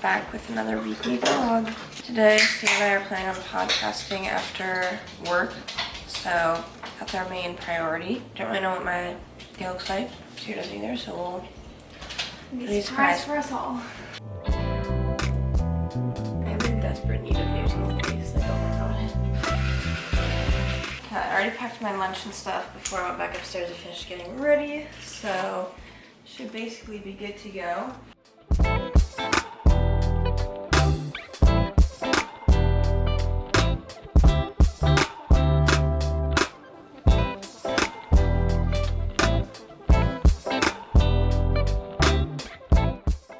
back with another weekly vlog. Today, Sia and I are planning on podcasting after work, so that's our main priority. Don't really know what my day looks like. Sia doesn't either, so we'll be surprised for us all. I'm in desperate need of new toothpaste. Like, oh my god. I already packed my lunch and stuff before I went back upstairs to finish getting ready, so should basically be good to go.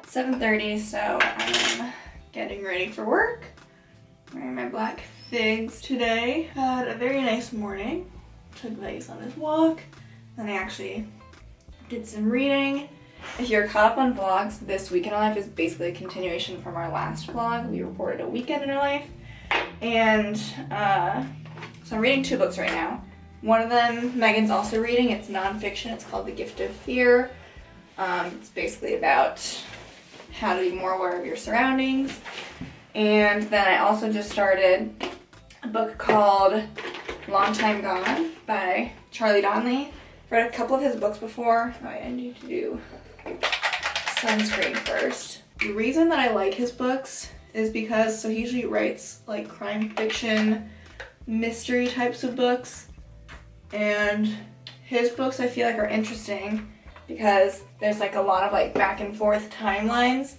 It's 7:30, so I'm getting ready for work. Wearing my black figs today. Had a very nice morning. Took Vegas on his walk. Then I actually did some reading. If you're caught up on vlogs, this week in our life is basically a continuation from our last vlog. We reported a weekend in our life. And so I'm reading 2 books right now. One of them, Megan's also reading. It's nonfiction. It's called The Gift of Fear. It's basically about how to be more aware of your surroundings. And then I also just started a book called Long Time Gone by Charlie Donnelly. Read a couple of his books before. Oh, I need to do sunscreen first. The reason that I like his books is because, so he usually writes like crime fiction, mystery types of books. And his books I feel like are interesting because there's like a lot of like back and forth timelines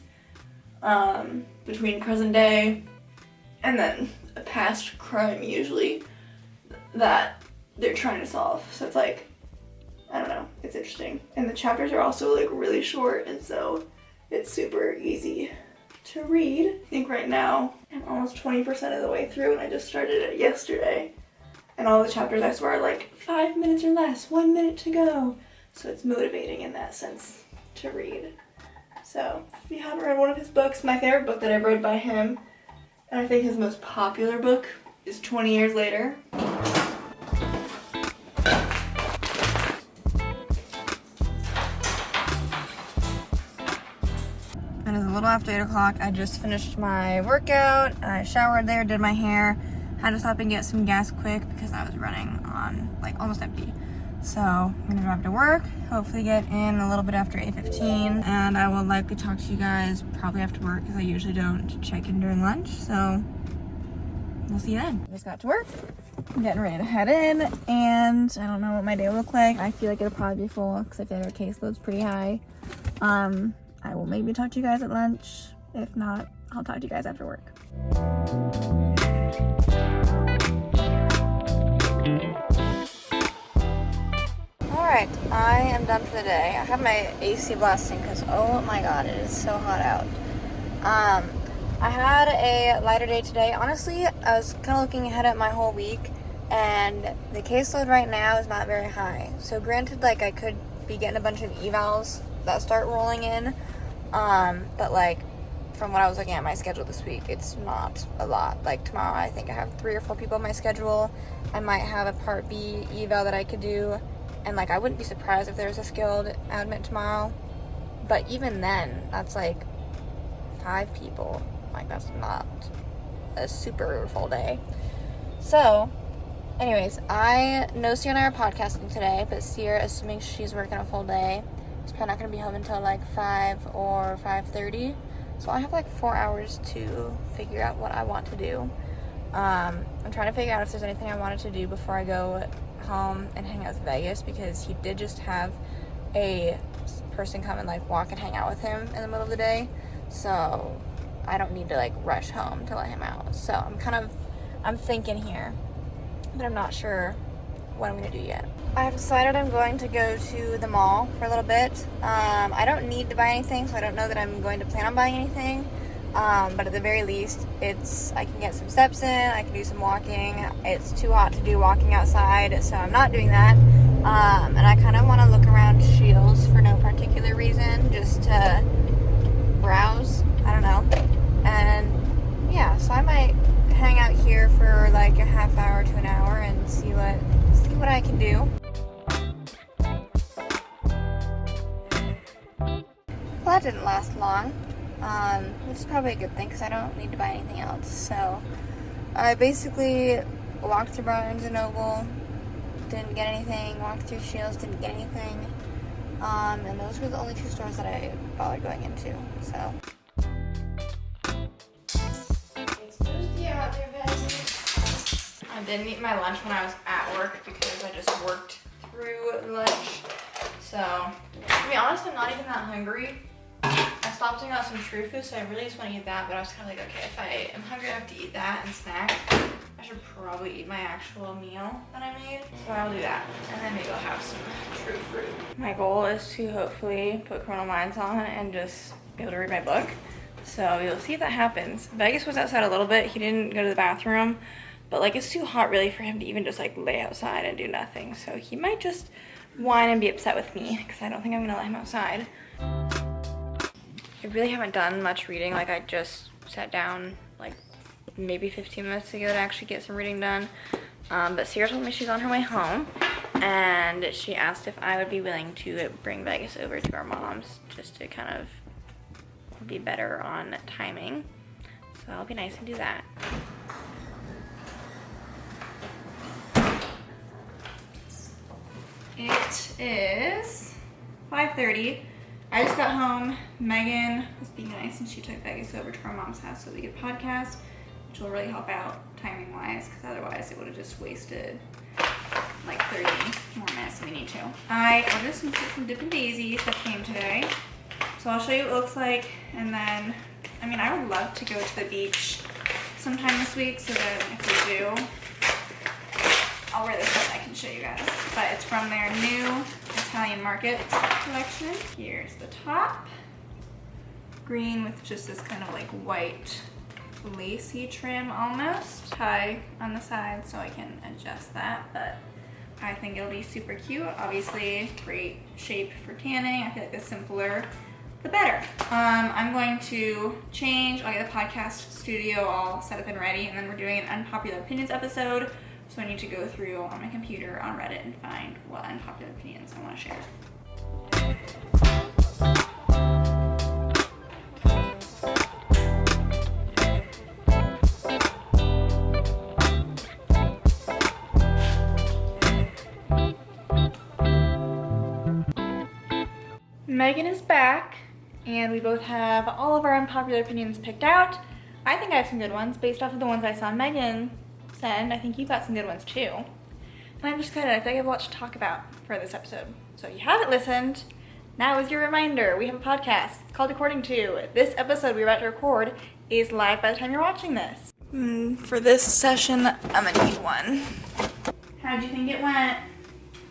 between present day and then a past crime usually that they're trying to solve. So it's like, I don't know, it's interesting. And the chapters are also like really short, and so it's super easy to read. I think right now I'm almost 20% of the way through, and I just started it yesterday. And all the chapters I swear are like 5 minutes or less, 1 minute to go. So it's motivating in that sense to read. So if you haven't read one of his books, my favorite book that I've read by him, and I think his most popular book, is 20 Years Later. And it's a little after 8 o'clock. I just finished my workout. I showered there, did my hair. Had to stop and get some gas quick because I was running on like almost empty. So I'm gonna drive to work, hopefully get in a little bit after 8:15, and I will likely talk to you guys probably after work because I usually don't check in during lunch, so we'll see you then. Just got to work, I'm getting ready to head in, and I don't know what my day will look like. I feel like it'll probably be full because I feel like our caseload's pretty high. I will maybe talk to you guys at lunch. If not, I'll talk to you guys after work. Alright, I am done for the day. I have my AC blasting because, oh my god, it is so hot out. I had a lighter day today. Honestly, I was kind of looking ahead at my whole week, and the caseload right now is not very high. So granted, like, I could be getting a bunch of evals that start rolling in, but like, from what I was looking at my schedule this week, it's not a lot. Like tomorrow, I think I have 3 or 4 people on my schedule. I might have a Part B eval that I could do. And like, I wouldn't be surprised if there was a skilled admit tomorrow. But even then, that's like 5 people. Like, that's not a super full day. So, anyways, I know Sierra and I are podcasting today, but Sierra, assuming she's working a full day, is probably not going to be home until like 5 or 5:30. So I have like 4 hours to figure out what I want to do. I'm trying to figure out if there's anything I wanted to do before I go home and hang out with Vegas, because he did just have a person come and like walk and hang out with him in the middle of the day, so I don't need to like rush home to let him out. So I'm thinking here, but I'm not sure what I'm gonna do yet. I've decided I'm going to go to the mall for a little bit. I don't need to buy anything, so I don't know that I'm going to plan on buying anything. But at the very least, I can get some steps in, I can do some walking. It's too hot to do walking outside, so I'm not doing that. And I kind of want to look around Shields for no particular reason, just to browse, I don't know. And yeah, so I might hang out here for like a half hour to an hour and see what I can do. Well, that didn't last long. which is probably a good thing because I don't need to buy anything else. So I basically walked through Barnes & Noble, didn't get anything, walked through Shields, didn't get anything, and those were the only 2 stores that I bothered going into, so. It's toasty out there, guys. I didn't eat my lunch when I was at work because I just worked through lunch, so to be honest, I'm not even that hungry. I stopped and got some true food, so I really just want to eat that, but I was kind of like, okay, if I am hungry enough to eat that and snack, I should probably eat my actual meal that I made. So I'll do that, and then maybe I'll have some true fruit. My goal is to hopefully put Criminal Minds on and just be able to read my book. So you'll see if that happens. Vegas was outside a little bit. He didn't go to the bathroom, but like it's too hot really for him to even just like lay outside and do nothing. So he might just whine and be upset with me because I don't think I'm gonna let him outside. I really haven't done much reading. Like I just sat down like maybe 15 minutes ago to actually get some reading done. But Sierra told me she's on her way home and she asked if I would be willing to bring Vegas over to our mom's just to kind of be better on timing. So I'll be nice and do that. It is 5:30. I just got home. Megan was being nice and she took Vegas over to our mom's house so we could podcast, which will really help out timing wise because otherwise it would have just wasted like 30 more minutes than we need to. I ordered some Dippin' Daisies that came today. So I'll show you what it looks like, and then, I mean, I would love to go to the beach sometime this week so that if we do, I'll wear this so I can show you guys. But it's from their new Italian Market collection. Here's the top. Green with just this kind of like white lacy trim almost. Tie on the side so I can adjust that, but I think it'll be super cute. Obviously, great shape for tanning. I feel like the simpler, the better. I'm going to change. I'll get the podcast studio all set up and ready, and then we're doing an unpopular opinions episode. So I need to go through on my computer on Reddit and find what unpopular opinions I want to share. Megan is back, and we both have all of our unpopular opinions picked out. I think I have some good ones based off of the ones I saw Megan send. I think you got some good ones too. And I'm just excited. I think I have a lot to talk about for this episode. So if you haven't listened, now is your reminder. We have a podcast. It's called According To. This episode we're about to record is live by the time you're watching this. For this session, I'm gonna need one. How'd you think it went?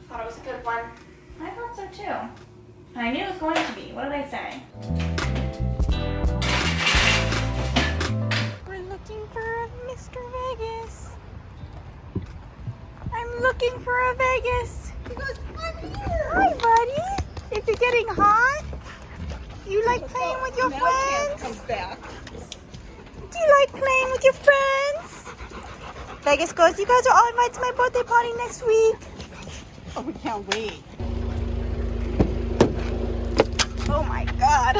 Thought it was a good one. I thought so too. I knew it was going to be. What did I say? We're looking for a Mr. Vegas. I'm looking for a Vegas. He goes, I'm here. Hi, buddy. Is it getting hot? You like playing with your friends? Comes back. Do you like playing with your friends? Vegas goes, you guys are all invited to my birthday party next week. Oh, we can't wait. Oh my God.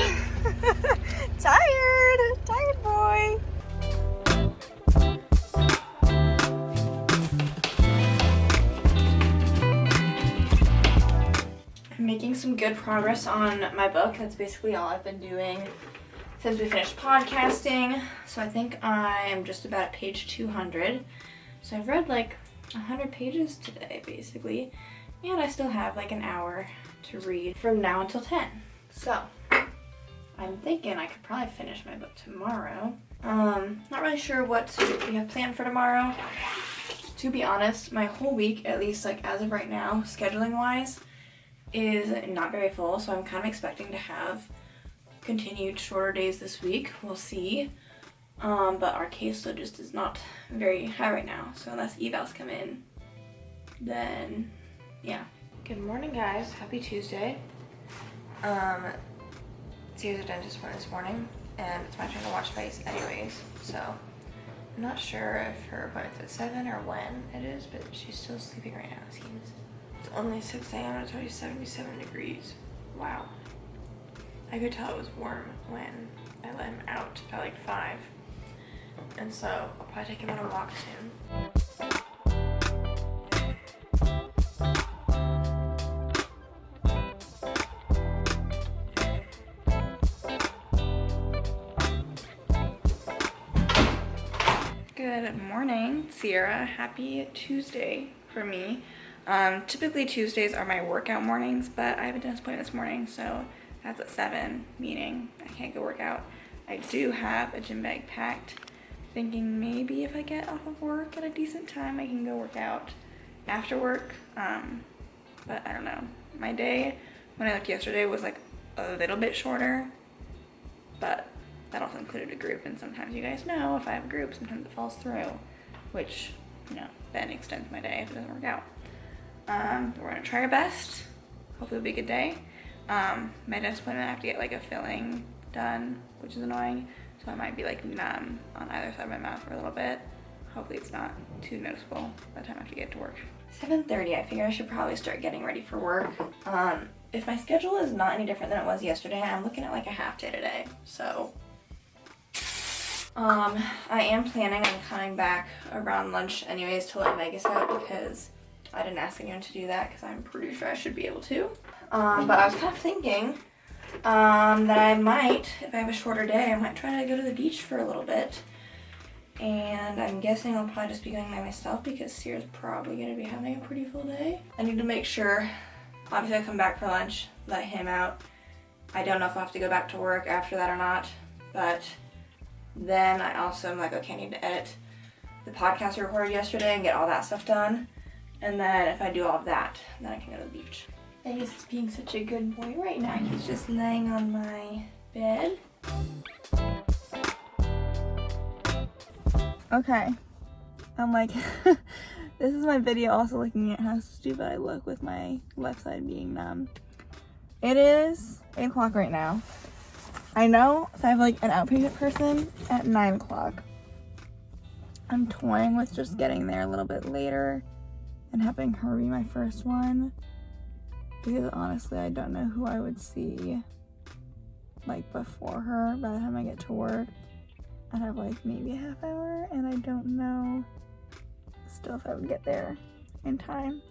Tired boy. I'm making some good progress on my book. That's basically all I've been doing since we finished podcasting. So I think I am just about at page 200. So I've read like 100 pages today, basically. And I still have like an hour to read from now until 10. So, I'm thinking I could probably finish my book tomorrow. Not really sure what we have planned for tomorrow. To be honest, my whole week, at least like as of right now, scheduling wise, is not very full. So I'm kind of expecting to have continued shorter days this week. We'll see. But our caseload just is not very high right now. So unless evals come in, then yeah. Good morning, guys. Happy Tuesday. Sierra's dentist went this morning, and it's my turn to watch face anyways, so I'm not sure if her appointment's at 7 or when it is, but she's still sleeping right now, it seems. It's only 6 a.m. and it's already 77 degrees. Wow. I could tell it was warm when I let him out at like 5. And so I'll probably take him on a walk soon. Good morning, Sierra. Happy Tuesday for me. Typically Tuesdays are my workout mornings, but I have a dentist appointment this morning, so that's at 7, meaning I can't go work out. I do have a gym bag packed, thinking maybe if I get off of work at a decent time, I can go work out after work, but I don't know. My day, when I looked yesterday, was like a little bit shorter, but that also included a group, and sometimes you guys know if I have a group, sometimes it falls through, which, you know, then extends my day if it doesn't work out. We're gonna try our best. Hopefully it'll be a good day. My dentist appointment, I have to get like a filling done, which is annoying, so I might be like numb on either side of my mouth for a little bit. Hopefully it's not too noticeable by the time I have to get to work. 7:30, I figure I should probably start getting ready for work. If my schedule is not any different than it was yesterday, I'm looking at like a half day today, so I am planning on coming back around lunch anyways to let Vegas out, because I didn't ask anyone to do that because I'm pretty sure I should be able to. But I was kind of thinking that I might, if I have a shorter day, I might try to go to the beach for a little bit. And I'm guessing I'll probably just be going by myself because Sierra's probably going to be having a pretty full day. I need to make sure, obviously I come back for lunch, let him out. I don't know if I'll have to go back to work after that or not, but then I also am like, okay, I need to edit the podcast I recorded yesterday and get all that stuff done. And then if I do all of that, then I can go to the beach. Vegas is being such a good boy right now. He's just laying on my bed. Okay. I'm like, this is my video also looking at how stupid I look with my left side being numb. It is 8 o'clock right now. I know, so I have like an outpatient person at 9 o'clock. I'm toying with just getting there a little bit later and having her be my first one, because honestly I don't know who I would see like before her. By the time I get to work, I'd have like maybe a half hour, and I don't know still if I would get there in time.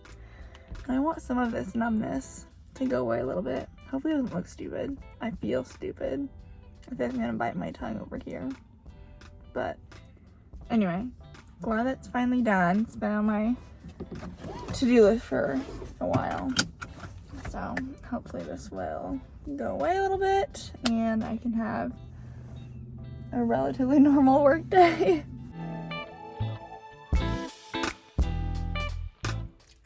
And I want some of this numbness to go away a little bit. Hopefully it doesn't look stupid. I feel stupid. I think I'm gonna bite my tongue over here. But anyway, glad it's finally done. It's been on my to-do list for a while. So hopefully this will go away a little bit and I can have a relatively normal work day.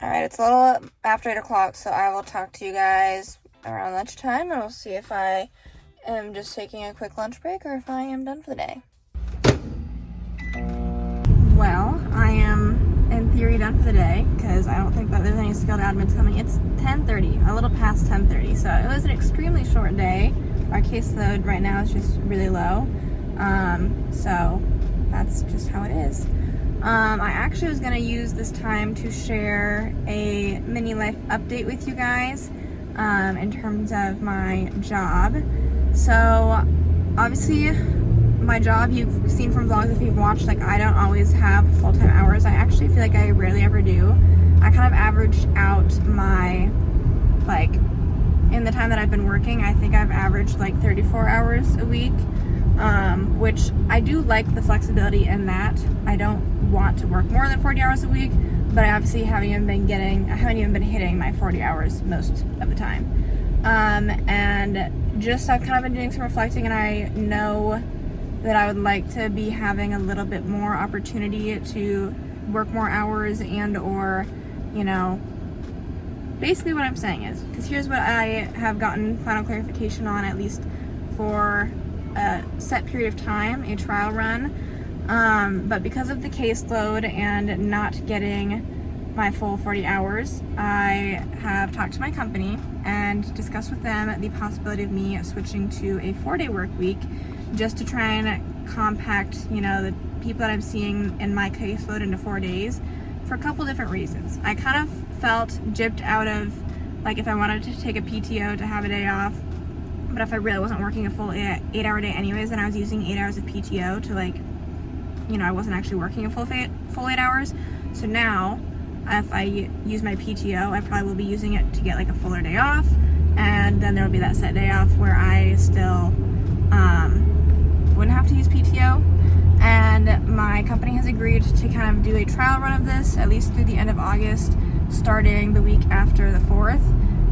Alright, it's a little after 8 o'clock, so I will talk to you guys around lunchtime, and we'll see if I am just taking a quick lunch break or if I am done for the day. Well, I am in theory done for the day because I don't think that there's any skilled admins coming. It's 10:30, a little past 10:30, so it was an extremely short day. Our caseload right now is just really low, so that's just how it is. I actually was going to use this time to share a mini life update with you guys in terms of my job. So obviously my job, you've seen from vlogs if you've watched, like I don't always have full-time hours. I actually feel like I rarely ever do. I kind of averaged out my, like, in the time that I've been working, I think I've averaged like 34 hours a week, which I do like the flexibility in that. I don't want to work more than 40 hours a week, but I obviously haven't even been hitting my 40 hours most of the time. And just I've kind of been doing some reflecting, and I know that I would like to be having a little bit more opportunity to work more hours and or, you know, basically what I'm saying is, because here's what I have gotten final clarification on, at least for a set period of time, a trial run. But because of the caseload and not getting my full 40 hours, I have talked to my company and discussed with them the possibility of me switching to a 4-day work week, just to try and compact, you know, the people that I'm seeing in my caseload into 4 days, for a couple different reasons. I kind of felt gypped out of, like, if I wanted to take a PTO to have a day off, But if I really wasn't working a full 8-hour day anyways, then I was using 8 hours of PTO to like, you know, I wasn't actually working a full 8 hours. So now, if I use my PTO, I probably will be using it to get like a fuller day off, and then there will be that set day off where I still wouldn't have to use PTO. And my company has agreed to kind of do a trial run of this, at least through the end of August, starting the week after the 4th,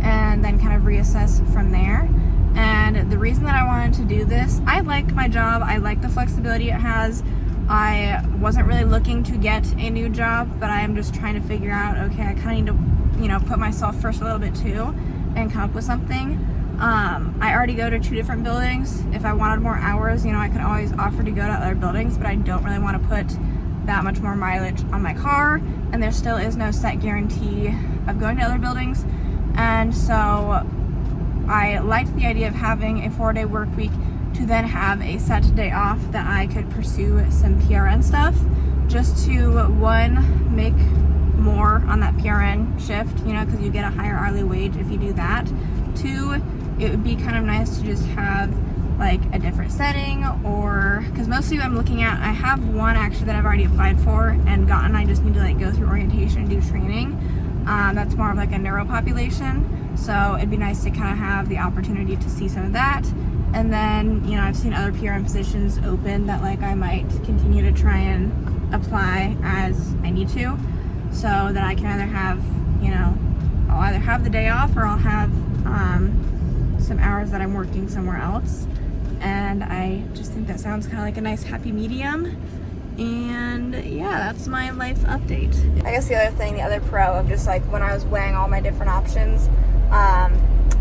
and then kind of reassess from there. And the reason that I wanted to do this, I like my job, I like the flexibility it has. I wasn't really looking to get a new job, but I am just trying to figure out, okay, I kind of need to, you know, put myself first a little bit too and come up with something. I already go to 2 different buildings. If I wanted more hours, you know, I could always offer to go to other buildings, but I don't really want to put that much more mileage on my car, and there still is no set guarantee of going to other buildings. And so I liked the idea of having a 4-day work week to then have a set day off that I could pursue some PRN stuff, just to, one, make more on that PRN shift, you know, because you get a higher hourly wage if you do that. 2, it would be kind of nice to just have like a different setting, or because mostly what I'm looking at, I have one actually that I've already applied for and gotten. I just need to like go through orientation and do training. That's more of like a neuro population, so it'd be nice to kind of have the opportunity to see some of that. And then, you know, I've seen other PRN positions open that like I might continue to try and apply as I need to, so that I can either have, you know, I'll either have the day off or I'll have some hours that I'm working somewhere else. And I just think that sounds kind of like a nice happy medium. And yeah, that's my life update. I guess the other thing, the other pro of just like when I was weighing all my different options,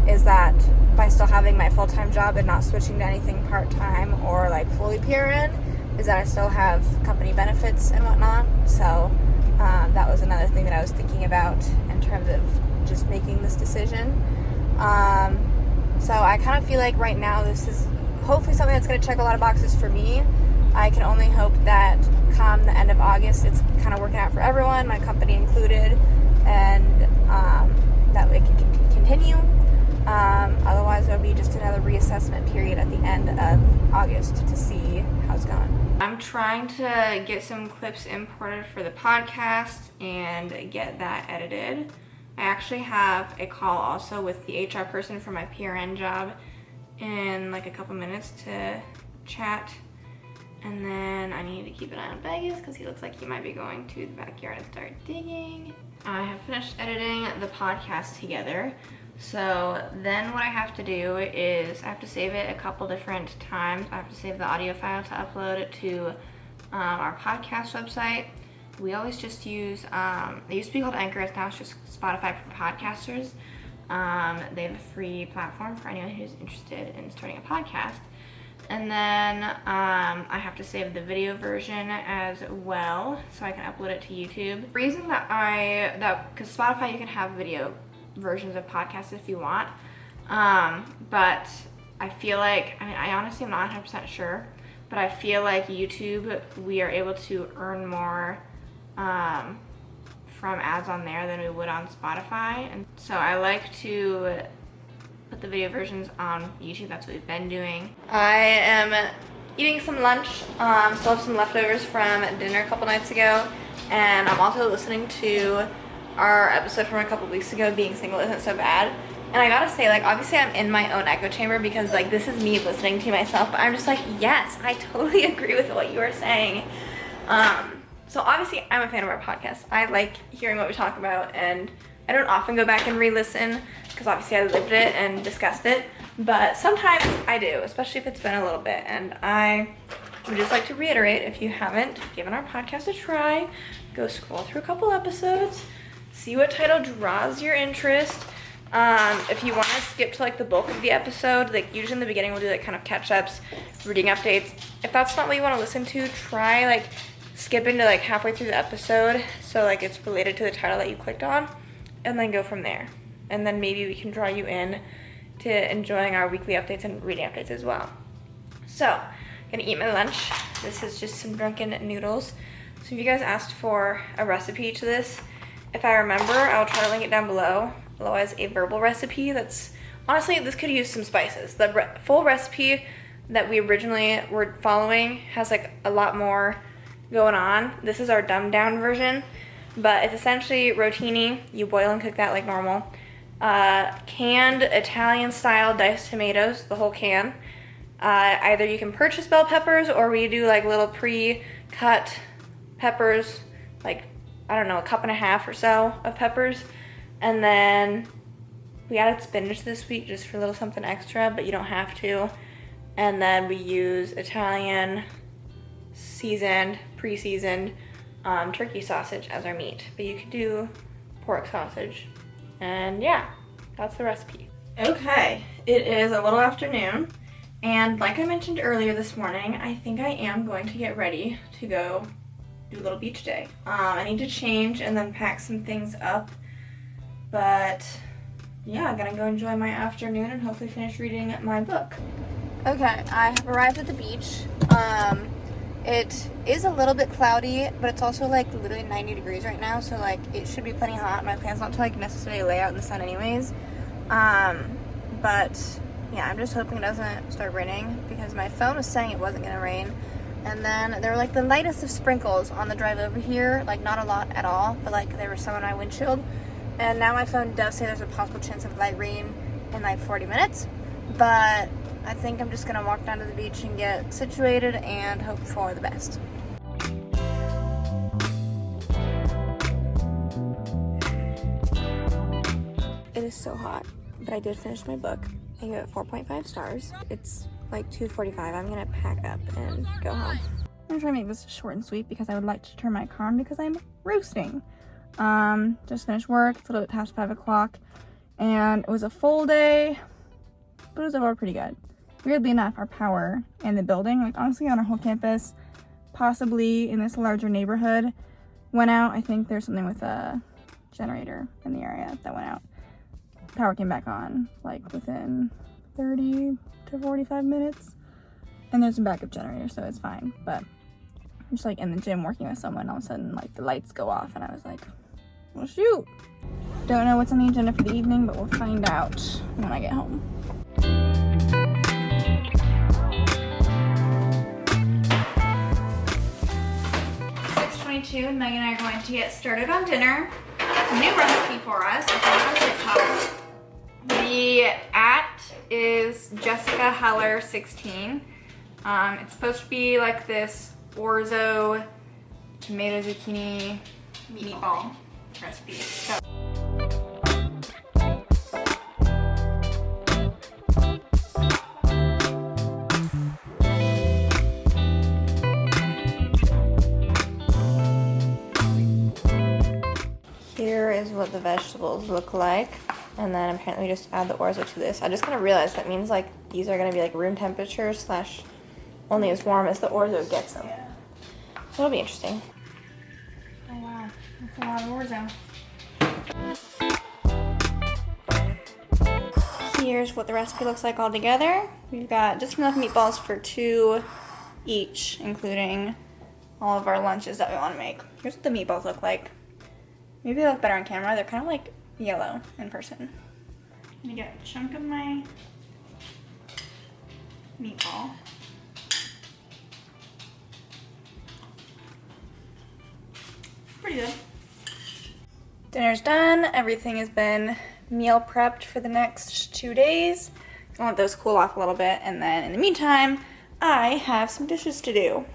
is that by still having my full-time job and not switching to anything part-time or like fully PRN, is that I still have company benefits and whatnot. So that was another thing that I was thinking about in terms of just making this decision. So I kind of feel like right now this is hopefully something that's going to check a lot of boxes for me. I can only hope that come the end of August, it's kind of working out for everyone, my company included, and that it can continue. Otherwise, there'll be just another reassessment period at the end of August to see how it's going. I'm trying to get some clips imported for the podcast and get that edited. I actually have a call also with the HR person for my PRN job in like a couple minutes to chat. And then I need to keep an eye on Vegas because he looks like he might be going to the backyard and start digging. I have finished editing the podcast together. So then what I have to do is I have to save it a couple different times. I have to save the audio file to upload it to our podcast website. We always just use, it used to be called Anchor, now it's just Spotify for podcasters. They have a free platform for anyone who's interested in starting a podcast. And then I have to save the video version as well so I can upload it to YouTube. The reason that because Spotify you can have video versions of podcasts if you want, but I feel like, I mean, I honestly am not 100% sure, but I feel like YouTube, we are able to earn more from ads on there than we would on Spotify. And so I like to put the video versions on YouTube. That's what we've been doing. I am eating some lunch. Still have some leftovers from dinner a couple nights ago, and I'm also listening to our episode from a couple weeks ago, Being Single Isn't So Bad. And I gotta say, like, obviously I'm in my own echo chamber because like this is me listening to myself, but I'm just like, yes, I totally agree with what you are saying. So obviously I'm a fan of our podcast. I like hearing what we talk about, and I don't often go back and re-listen because obviously I lived it and discussed it, but sometimes I do, especially if it's been a little bit. And I would just like to reiterate, if you haven't given our podcast a try, go scroll through a couple episodes, see what title draws your interest. If you want to skip to like the bulk of the episode, like usually in the beginning we'll do like kind of catch-ups, reading updates. If that's not what you want to listen to, try like skipping to like halfway through the episode so like it's related to the title that you clicked on, and then go from there. And then maybe we can draw you in to enjoying our weekly updates and reading updates as well. So, I'm gonna eat my lunch. This is just some drunken noodles. So if you guys asked for a recipe to this, if I remember, I'll try to link it down below. Otherwise, a verbal recipe that's honestly, this could use some spices. The full recipe that we originally were following has like a lot more going on. This is our dumbed down version, but it's essentially rotini. You boil and cook that like normal. Canned Italian style diced tomatoes, the whole can. Either you can purchase bell peppers, or we do like little pre-cut peppers, like, I don't know, a cup and a half or so of peppers. And then we added spinach this week just for a little something extra, but you don't have to. And then we use Italian seasoned, pre-seasoned turkey sausage as our meat. But you could do pork sausage. And yeah, that's the recipe. Okay, it is a little afternoon. And like I mentioned earlier this morning, I think I am going to get ready to go do a little beach day. I need to change and then pack some things up. But yeah, I'm gonna go enjoy my afternoon and hopefully finish reading my book. Okay, I have arrived at the beach. It is a little bit cloudy, but it's also like literally 90 degrees right now, so like it should be plenty hot. My plan's not to like necessarily lay out in the sun anyways. But yeah, I'm just hoping it doesn't start raining because my phone was saying it wasn't gonna rain. And then there were like the lightest of sprinkles on the drive over here, like not a lot at all, but like there were some on my windshield. And now my phone does say there's a possible chance of light rain in like 40 minutes, but I think I'm just gonna walk down to the beach and get situated and hope for the best. It is so hot, but I did finish my book. I gave it 4.5 stars. It's like 2:45. I'm gonna pack up and go home. I'm gonna try to make this short and sweet because I would like to turn my car on because I'm roasting. Just finished work. It's a little bit past 5 o'clock, and it was a full day, but it was overall pretty good. Weirdly enough, our power in the building, like honestly on our whole campus, possibly in this larger neighborhood, went out. I think there's something with a generator in the area that went out. Power came back on like within 30 to 45 minutes, and there's a backup generator, so it's fine. But I'm just like in the gym working with someone, all of a sudden like the lights go off, and I was like, well shoot. Don't know what's on the agenda for the evening, but we'll find out when I get home. 6:22, Megan and I are going to get started on dinner. A new recipe for us. I found it on TikTok. The is Jessica Heller 16. It's supposed to be like this orzo tomato zucchini meatball recipe. So here is what the vegetables look like. And then apparently we just add the orzo to this. I just kind of realized that means like these are gonna be like room temperature slash only as warm as the orzo gets them. Yeah. So it'll be interesting. Oh wow, that's a lot of orzo. Here's what the recipe looks like all together. We've got just enough meatballs for 2 each, including all of our lunches that we want to make. Here's what the meatballs look like. Maybe they look better on camera. They're kind of like yellow in person. I'm gonna get a chunk of my meatball. Pretty good. Dinner's done. Everything has been meal prepped for the next 2 days. I'll let those cool off a little bit, and then in the meantime, I have some dishes to do.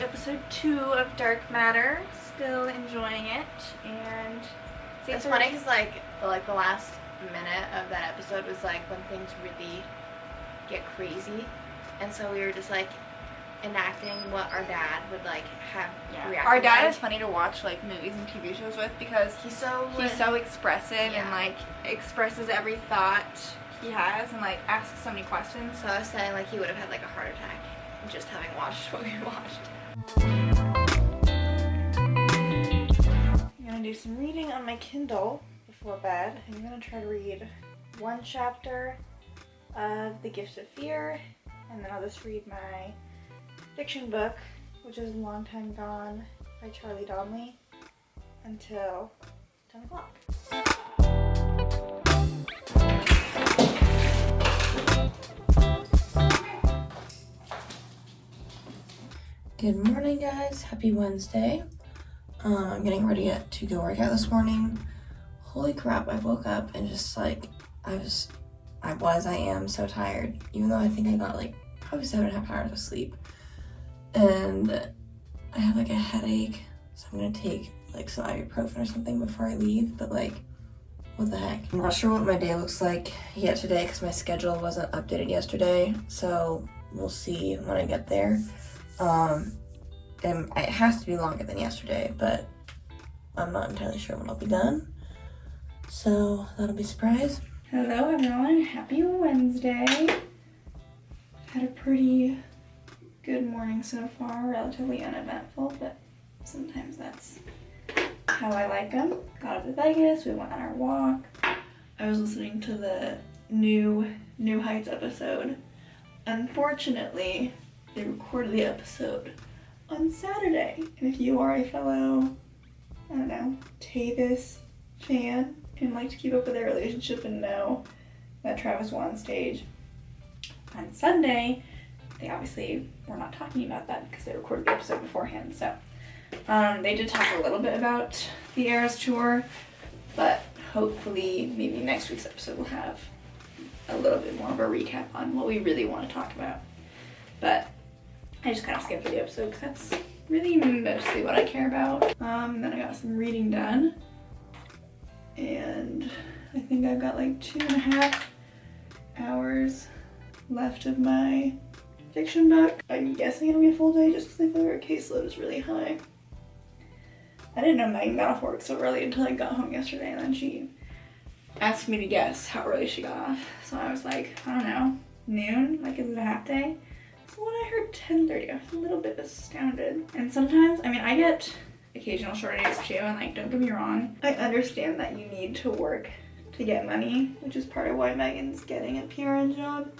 Episode 2 of Dark Matter, still enjoying it, and It's funny because like the last minute of that episode was like when things really get crazy, and so we were just like enacting what our dad would like have react. Our dad is funny to watch like movies and TV shows with because he's so expressive and like expresses every thought he has and like asks so many questions. So I was saying like he would have had like a heart attack just having watched what we watched. I'm gonna do some reading on my Kindle before bed. I'm gonna try to read one chapter of The Gift of Fear, and then I'll just read my fiction book, which is Long Time Gone by Charlie Donnelly, until 10 o'clock. Good morning, guys. Happy Wednesday. I'm getting ready to go work out this morning. Holy crap, I woke up and just like, I am so tired, even though I think I got like probably 7.5 hours of sleep. And I have like a headache, so I'm gonna take like some ibuprofen or something before I leave, but like, what the heck? I'm not sure what my day looks like yet today because my schedule wasn't updated yesterday, so we'll see when I get there. And it has to be longer than yesterday, but I'm not entirely sure when I'll be done. So that'll be a surprise. Hello everyone, happy Wednesday. Had a pretty good morning so far, relatively uneventful, but sometimes that's how I like them. Got up to Vegas, we went on our walk. I was listening to the New Heights episode. Unfortunately, they recorded the episode on Saturday. And if you are a fellow, I don't know, Tavis fan and like to keep up with their relationship and know that Travis won stage on Sunday, they obviously were not talking about that because they recorded the episode beforehand. So they did talk a little bit about the Eras Tour, but hopefully maybe next week's episode will have a little bit more of a recap on what we really want to talk about. But I just kind of skipped the episode because that's really mostly what I care about. Then I got some reading done, and I think I've got like 2.5 hours left of my fiction book. I'm guessing it'll be a full day just because I feel like our caseload is really high. I didn't know Megan got off work so early until I got home yesterday, and then she asked me to guess how early she got off. So I was like, I don't know, noon? Like, is it a half day? So when I heard 10:30, I was a little bit astounded. And sometimes, I mean, I get occasional short days too, and like, don't get me wrong, I understand that you need to work to get money, which is part of why Megan's getting a PRN job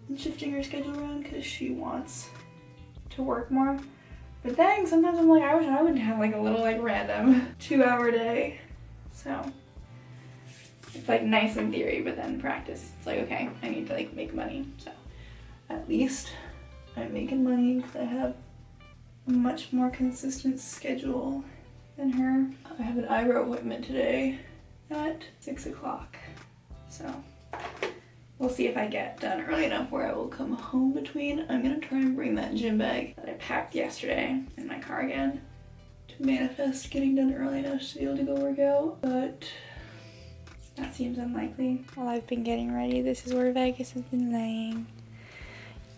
and shifting her schedule around because she wants to work more. But dang, sometimes I'm like, I wish I would have like a little like random 2-hour day. So it's like nice in theory, but then in practice, it's like, okay, I need to like make money. So at least I'm making money because I have a much more consistent schedule than her. I have an eyebrow appointment today at 6 o'clock. So we'll see if I get done early enough where I will come home between. I'm gonna try and bring that gym bag that I packed yesterday in my car again to manifest getting done early enough to be able to go work out, but that seems unlikely. While I've been getting ready, this is where Vegas has been laying.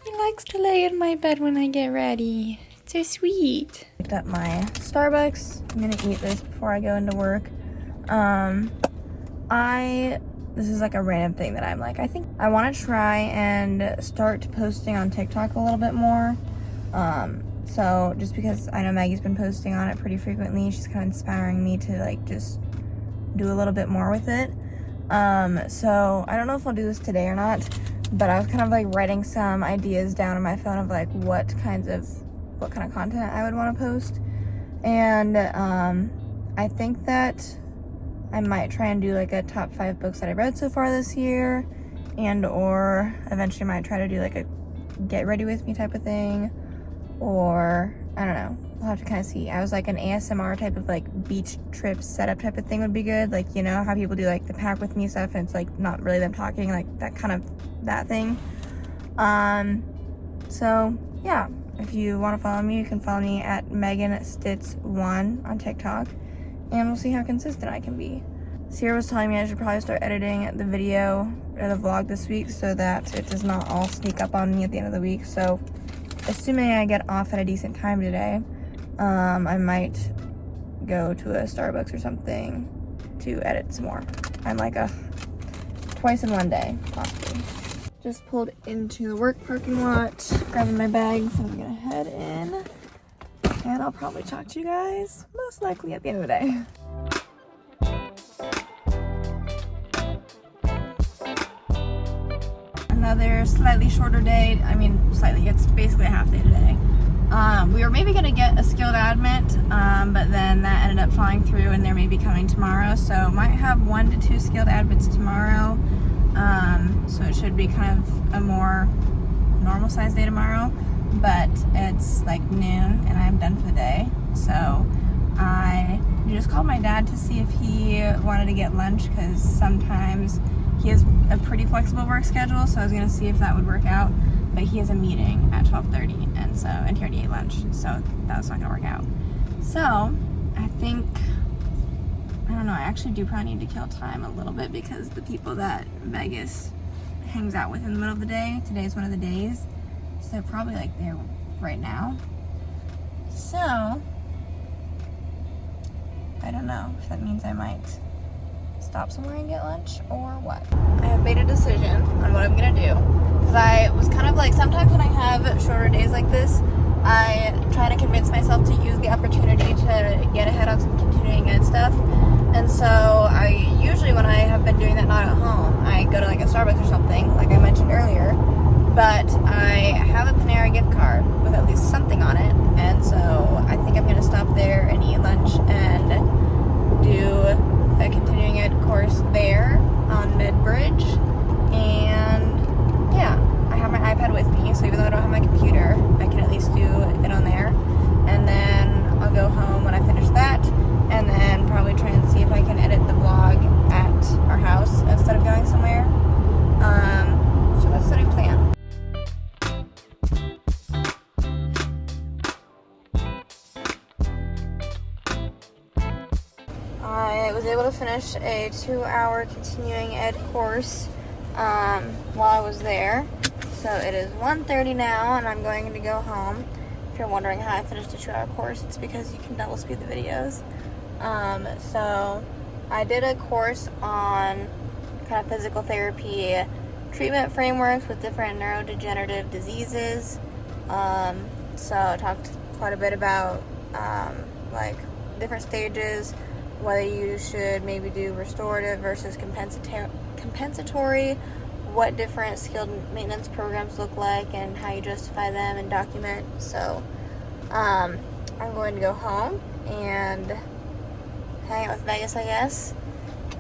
He likes to lay in my bed when I get ready. It's so sweet. Picked up my Starbucks. I'm gonna eat this before I go into work. This is like a random thing that I'm like, I think I want to try and start posting on TikTok a little bit more. So just because I know Maggie's been posting on it pretty frequently, she's kind of inspiring me to like just do a little bit more with it. So I don't know if I'll do this today or not, but I was kind of like writing some ideas down on my phone of like what kind of content I would want to post. And I think that I might try and do like a top 5 books that I read so far this year, and or eventually might try to do like a get ready with me type of thing, or I don't know, we'll have to kind of see. I was like an ASMR type of like beach trip setup type of thing would be good, like, you know how people do like the pack with me stuff and it's like not really them talking, like that kind of that thing. So yeah, if you want to follow me, you can follow me at MeganStitz1 on TikTok, and we'll see how consistent I can be. Sierra was telling me I should probably start editing the video or the vlog this week so that it does not all sneak up on me at the end of the week. So assuming I get off at a decent time today, I might go to a Starbucks or something to edit some more. I'm like, twice in one day, possibly. Just pulled into the work parking lot, grabbing my bags, and I'm gonna head in. And I'll probably talk to you guys most likely at the end of the day. Another slightly shorter day. I mean, slightly, it's basically a half day today. We were maybe gonna get a skilled admit, but then that ended up falling through and they're maybe coming tomorrow. So might have 1 to 2 skilled admits tomorrow. So it should be kind of a more normal sized day tomorrow, but it's like noon and I'm done for the day. So I just called my dad to see if he wanted to get lunch, because sometimes he has a pretty flexible work schedule, so I was gonna see if that would work out, but he has a meeting at 12:30, and he already ate lunch, so that was not gonna work out. So I think, I don't know, I actually do probably need to kill time a little bit, because the people that Vegas hangs out with in the middle of the day, today's one of the days, so they're probably like there right now. So I don't know if that means I might stop somewhere and get lunch or what. I have made a decision on what I'm gonna do, because I was kind of like, sometimes when I have shorter days like this, I try to convince myself to use the opportunity to get ahead on some continuing ed stuff. And so I usually, when I have been doing that not at home, I go to like a Starbucks or something, like I mentioned earlier, but I have a Panera gift card with at least something on it, and so I think I'm gonna stop there and eat lunch and do a continuing ed course there on Mid-Bridge. And yeah, I have my iPad with me, so even though I don't have my computer, I can at least do it on there. And then I'll go home when I finish that, and then probably try and see if I can edit the vlog at our house instead of going somewhere. So that's the new plan. I was able to finish a 2-hour continuing ed course while I was there. So it is 1:30 now, and I'm going to go home. If you're wondering how I finished a 2-hour course, it's because you can double speed the videos. So I did a course on kind of physical therapy treatment frameworks with different neurodegenerative diseases. So I talked quite a bit about like different stages, whether you should maybe do restorative versus compensatory, what different skilled maintenance programs look like, and how you justify them and document. So I'm going to go home and hang out with Vegas, I guess.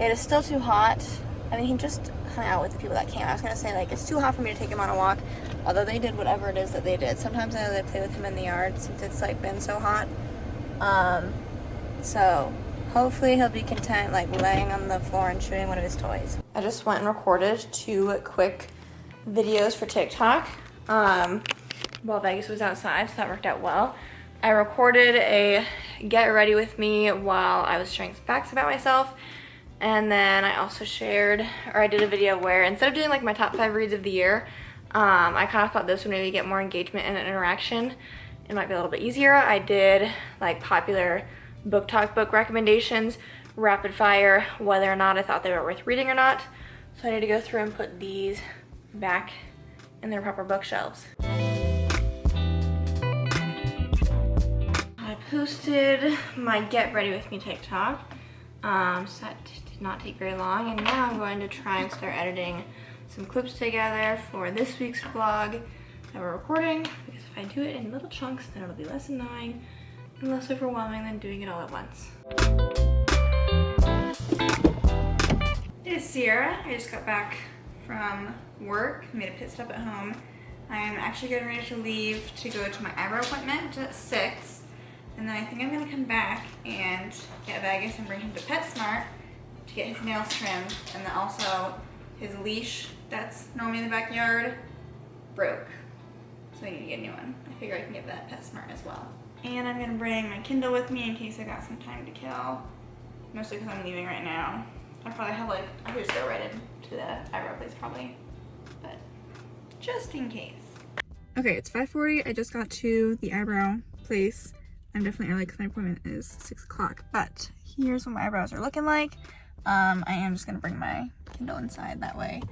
It is still too hot. I mean, he just hung out with the people that came. I was going to say, like, it's too hot for me to take him on a walk, although they did whatever it is that they did. Sometimes I know they play with him in the yard since it's, like, been so hot. So hopefully he'll be content, like, laying on the floor and shooting one of his toys. I just went and recorded 2 quick videos for TikTok while Vegas was outside, so that worked out well. I recorded a get ready with me while I was sharing some facts about myself, and then I also I did a video where instead of doing like my top 5 reads of the year, I kind of thought this would maybe get more engagement and interaction. It might be a little bit easier. I did like popular book talk book recommendations, rapid fire, whether or not I thought they were worth reading or not. So I need to go through and put these back in their proper bookshelves. I posted my get ready with me TikTok, so that did not take very long, and now I'm going to try and start editing some clips together for this week's vlog that we're recording, because if I do it in little chunks, then it'll be less annoying and less overwhelming than doing it all at once. It is Sierra. I just got back from work, made a pit stop at home. I'm actually getting ready to leave to go to my eyebrow appointment at 6, and then I think I'm gonna come back and get Vegas and bring him to PetSmart to get his nails trimmed, and then also his leash that's normally in the backyard broke, so I need to get a new one. I figure I can get that at PetSmart as well. And I'm gonna bring my Kindle with me in case I got some time to kill, mostly because I'm leaving right now. I probably have like, I could just go right into the eyebrow place probably, but just in case. Okay, it's 5:40. I just got to the eyebrow place. I'm definitely early because my appointment is 6 o'clock, but here's what my eyebrows are looking like. I am just gonna bring my Kindle inside. That way,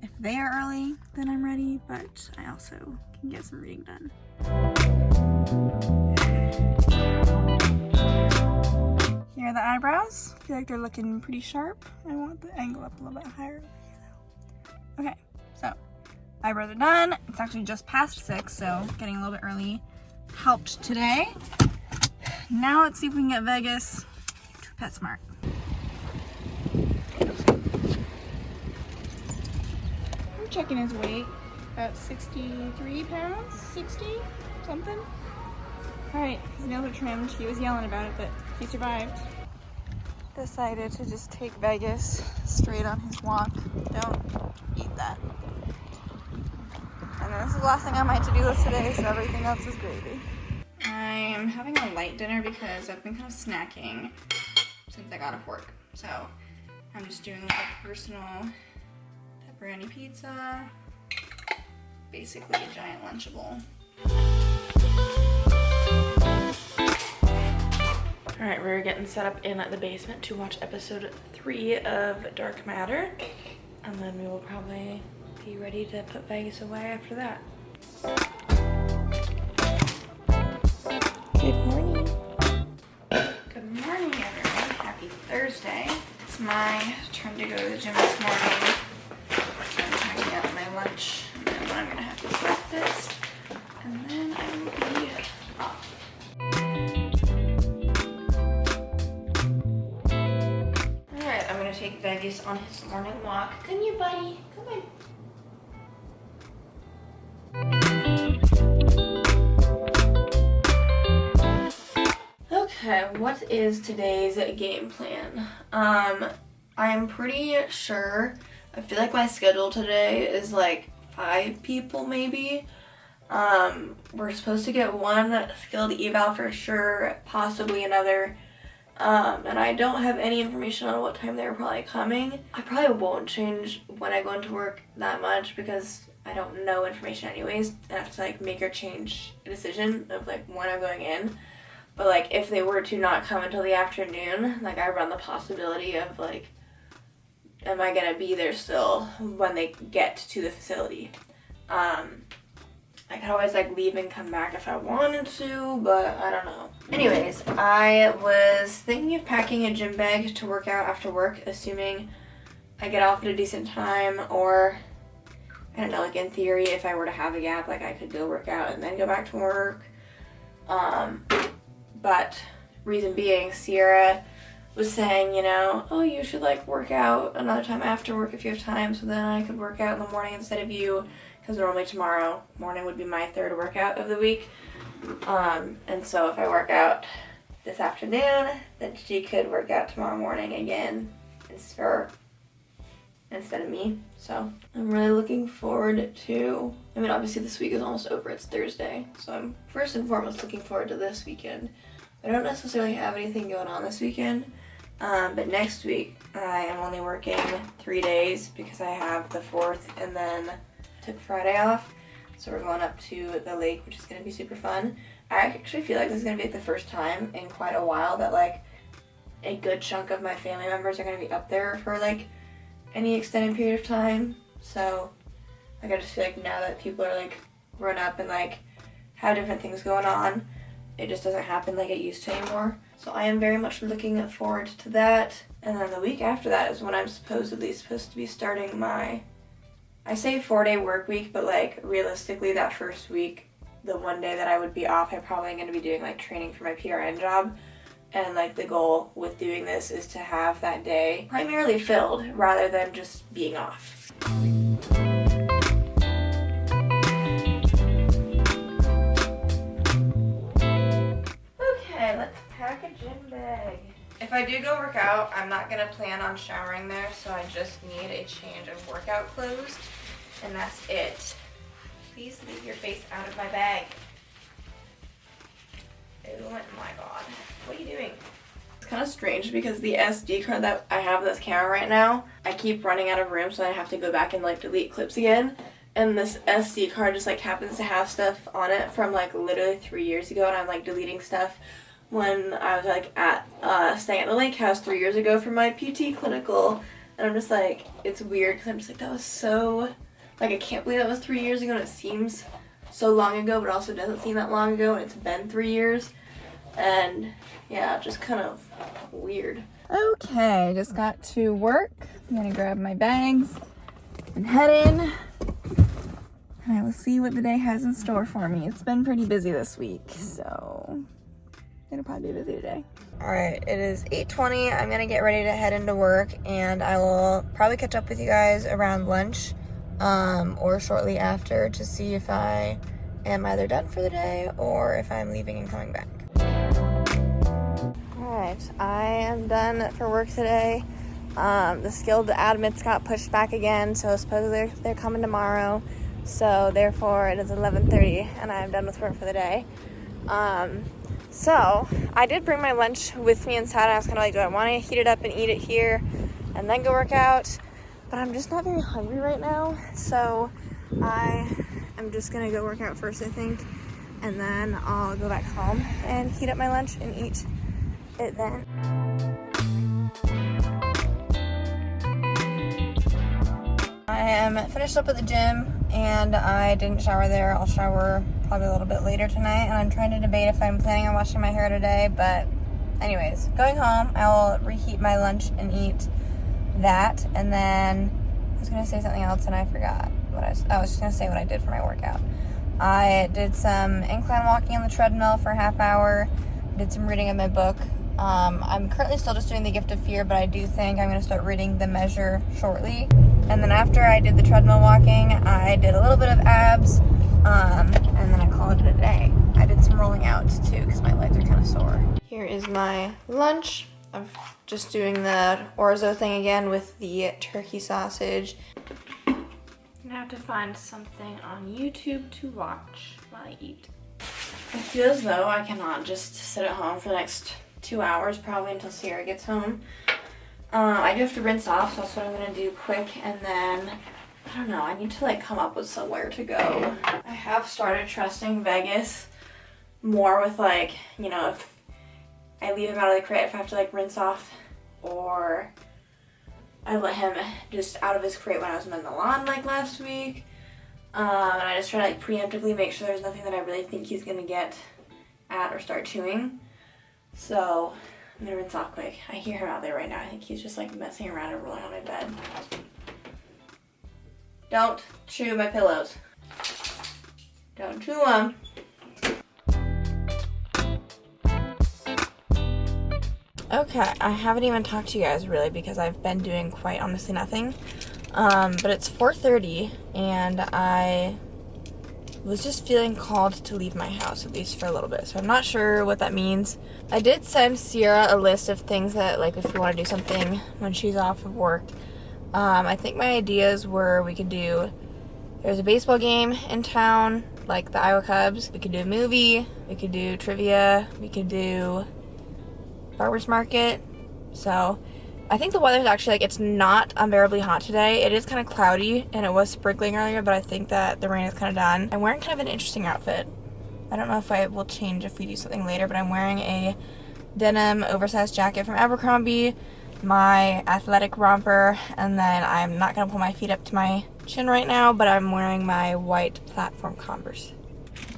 if they are early, then I'm ready, but I also can get some reading done. Here are the eyebrows. I feel like they're looking pretty sharp. I want the angle up a little bit higher over here though. Okay, so eyebrows are done. It's actually just past 6, so getting a little bit early helped today. Now let's see if we can get Vegas to PetSmart. I'm checking his weight. About 63 pounds, 60 something. Alright, his nails are trimmed. He was yelling about it, but he survived. Decided to just take Vegas straight on his walk. Don't eat that. And this is the last thing on my to-do list today, so everything else is gravy. I'm having a light dinner because I've been kind of snacking since I got off work. So I'm just doing a personal pepperoni pizza, basically a giant Lunchable. Alright, we're getting set up in the basement to watch episode 3 of Dark Matter, and then we will probably be ready to put Vegas away after that. Good morning. Good morning, everyone. Happy Thursday. It's my turn to go to the gym this morning. I'm packing up my lunch, and then I'm gonna have to breakfast, and then I will be off. Alright, I'm gonna take Vegas on his morning walk. Come here, buddy. Come on. Okay, what is today's game plan? I'm pretty sure, I feel like my schedule today is like 5 people maybe. We're supposed to get one skilled eval for sure, possibly another. And I don't have any information on what time they're probably coming. I probably won't change when I go into work that much because I don't know information anyways. I have to like make or change a decision of like when I'm going in. But like if they were to not come until the afternoon, like I run the possibility of like, am I gonna be there still when they get to the facility? I could always like leave and come back if I wanted to, but I don't know. Anyways, I was thinking of packing a gym bag to work out after work, assuming I get off at a decent time, or I don't know, like in theory, if I were to have a gap, like I could go work out and then go back to work. But reason being, Sierra was saying, you know, oh, you should like work out another time after work if you have time, so then I could work out in the morning instead of you, because normally tomorrow morning would be my 3rd workout of the week. And so if I work out this afternoon, then she could work out tomorrow morning again instead of me. So I'm really looking forward to, I mean, obviously this week is almost over, it's Thursday, so I'm first and foremost looking forward to this weekend. I don't necessarily have anything going on this weekend, but next week I am only working 3 days because I have the 4th and then took Friday off. So we're going up to the lake, which is going to be super fun. I actually feel like this is going to be like the first time in quite a while that like a good chunk of my family members are going to be up there for like any extended period of time. So like I just feel like now that people are like grown up and like have different things going on, it just doesn't happen like it used to anymore. So I am very much looking forward to that. And then the week after that is when I'm supposedly supposed to be starting my, I say 4-day work week, but like realistically that first week, the one day that I would be off, I'm probably going to be doing like training for my PRN job. And like the goal with doing this is to have that day primarily filled rather than just being off. Okay, let's pack a gym bag. If I do go work out, I'm not going to plan on showering there, so I just need a change of workout clothes, and that's it. Please leave your face out of my bag. Oh my god. What are you doing? It's kind of strange because the SD card that I have this camera right now, I keep running out of room, so I have to go back and like delete clips again. And this SD card just like happens to have stuff on it from like literally 3 years ago, and I'm like deleting stuff when I was like at staying at the lake house 3 years ago for my PT clinical. And I'm just like, it's weird because I'm just like, that was so, like, I can't believe that was 3 years ago, and it seems so long ago, but it also doesn't seem that long ago, and it's been 3 years. And yeah, just kind of weird. Okay, just got to work. I'm gonna grab my bags and head in. And I will see what the day has in store for me. It's been pretty busy this week, so it'll probably be busy today. All right, it is 8:20. I'm gonna get ready to head into work, and I will probably catch up with you guys around lunch or shortly after to see if I am either done for the day or if I'm leaving and coming back. All right, I am done for work today. The skilled admits got pushed back again, so supposedly they're coming tomorrow. So therefore it is 11:30 and I'm done with work for the day. So I did bring my lunch with me inside. I was kind of like, do I want to heat it up and eat it here and then go work out? But I'm just not very hungry right now. So I am just going to go work out first, I think. And then I'll go back home and heat up my lunch and eat it then. I am finished up at the gym and I didn't shower there. I'll shower probably a little bit later tonight, and I'm trying to debate if I'm planning on washing my hair today, but anyways, going home, I'll reheat my lunch and eat that, and then I was gonna say something else and I forgot what I was just gonna say what I did for my workout. I did some incline walking on the treadmill for a half hour, did some reading of my book. I'm currently still just doing The Gift of Fear, but I do think I'm going to start reading The Measure shortly. And then after I did the treadmill walking, I did a little bit of abs, and then I called it a day. I did some rolling out too because my legs are kind of sore. Here is my lunch. I'm just doing the orzo thing again with the turkey sausage. I'm gonna have to find something on YouTube to watch while I eat. I feel as though I cannot just sit at home for the next 2 hours, probably until Sierra gets home. I do have to rinse off, so that's what I'm gonna do quick, and then, I don't know, I need to like come up with somewhere to go. I have started trusting Vegas more with like, you know, if I leave him out of the crate, if I have to like rinse off, or I let him just out of his crate when I was mowing the lawn like last week. And I just try to like preemptively make sure there's nothing that I really think he's gonna get at or start chewing. So I'm gonna rinse off quick. I hear him out there right now. I think he's just like messing around and rolling on my bed. Don't chew my pillows. Don't chew them. Okay, I haven't even talked to you guys really because I've been doing quite honestly nothing. But it's 4:30 and I was just feeling called to leave my house, at least for a little bit. So I'm not sure what that means. I did send Sierra a list of things that, like, if we want to do something when she's off of work. I think my ideas were we could do, there's a baseball game in town, like the Iowa Cubs. We could do a movie, we could do trivia, we could do farmer's market. So I think the weather's actually, like, it's not unbearably hot today. It is kind of cloudy, and it was sprinkling earlier, but I think that the rain is kind of done. I'm wearing kind of an interesting outfit. I don't know if I will change if we do something later, but I'm wearing a denim oversized jacket from Abercrombie, my athletic romper, and then I'm not going to pull my feet up to my chin right now, but I'm wearing my white platform Converse.